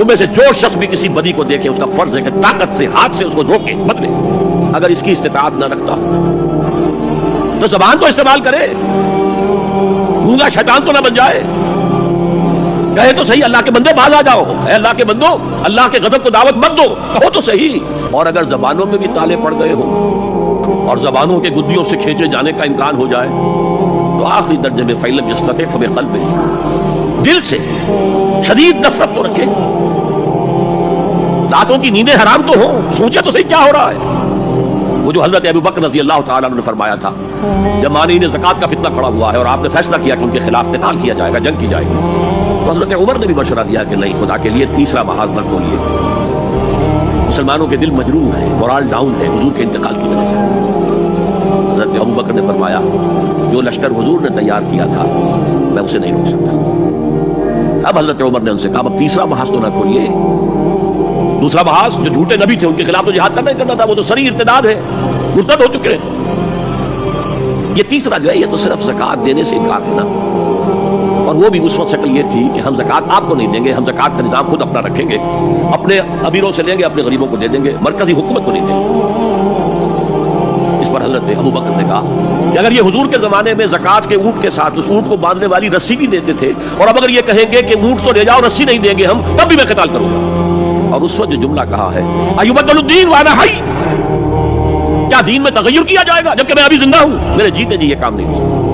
تمہیں سے جو شخص بھی کسی بدی کو دیکھے اس کا فرض ہے کہ طاقت سے ہاتھ سے اس کو روکے بدلے. اگر اس کی استطاعت نہ رکھتا تو زبان تو استعمال کرے, گونگا شیطان تو نہ بن جائے. کہے تو صحیح اللہ کے بندے باز آ جاؤ, اے اللہ کے بندو اللہ کے غضب کو دعوت مت دو, کہو تو صحیح. اور اگر زبانوں میں بھی تالے پڑ گئے ہوں اور زبانوں کے گدیوں سے کھینچے جانے کا امکان ہو جائے تو آخری درجے میں فَإِلَّمْ يَسْتَطِعْ فَبِقَلْبِهِ, دل سے شدید نفرت تو رکھے. راتوں کی نیندیں حرام تو ہوں, سوچے تو صحیح کیا ہو رہا ہے. وہ جو حضرت ابو بکر رضی اللہ تعالیٰ عنہ نے فرمایا تھا جب مانعین زکوٰۃ کا فتنہ کھڑا ہوا ہے اور آپ نے فیصلہ کیا کہ ان کے خلاف قتال کیا جائے گا, جنگ کی جائے گی, تو حضرت عمر نے بھی مشورہ دیا کہ نہیں, خدا کے لیے تیسرا محاذ نہ کھولیے. مسلمانوں کے دل مجروح ہے, مورال ڈاؤن ہے حضور کے انتقال کی وجہ سے. حضرت ابو بکر نے فرمایا جو لشکر حضور نے تیار کیا تھا میں اسے نہیں روک سکتا. اب حضرت عمر نے ان سے کہا اب تیسرا محاذ تو نہ کھولیے. دوسرا محاذ جو جھوٹے نبی تھے ان کے خلاف تو جہاد کرنا ہی کرنا تھا, وہ تو سری ارتداد ہے, مرتد ہو چکے ہیں. یہ تیسرا جو ہے یہ تو صرف زکوٰۃ دینے سے انکار ہے نا, اور وہ بھی اس وقت شکل یہ تھی کہ ہم زکوٰۃ آپ کو نہیں دیں گے, ہم زکوٰۃ کا نظام خود اپنا رکھیں گے, اپنے امیروں سے لیں گے, اپنے غریبوں کو دے دیں گے, مرکزی حکومت کو نہیں دیں گے. اس پر حضرت ابو بکر نے کہا کہ اگر یہ حضور کے زمانے میں زکوٰۃ کے اونٹ کے ساتھ اس اونٹ کو باندھنے والی رسی بھی دیتے تھے, اور اب اگر یہ کہیں گے کہ اونٹ تو لے جاؤ رسی نہیں دیں گے ہم, تب بھی میں قتال کروں گا. اور اس وقت جو جملہ کہا ہے ایبدل الدین وانا حی, کیا دین میں تغیر کیا جائے گا جبکہ میں ابھی زندہ ہوں؟ میرے جیتے جی یہ کام نہیں ہو.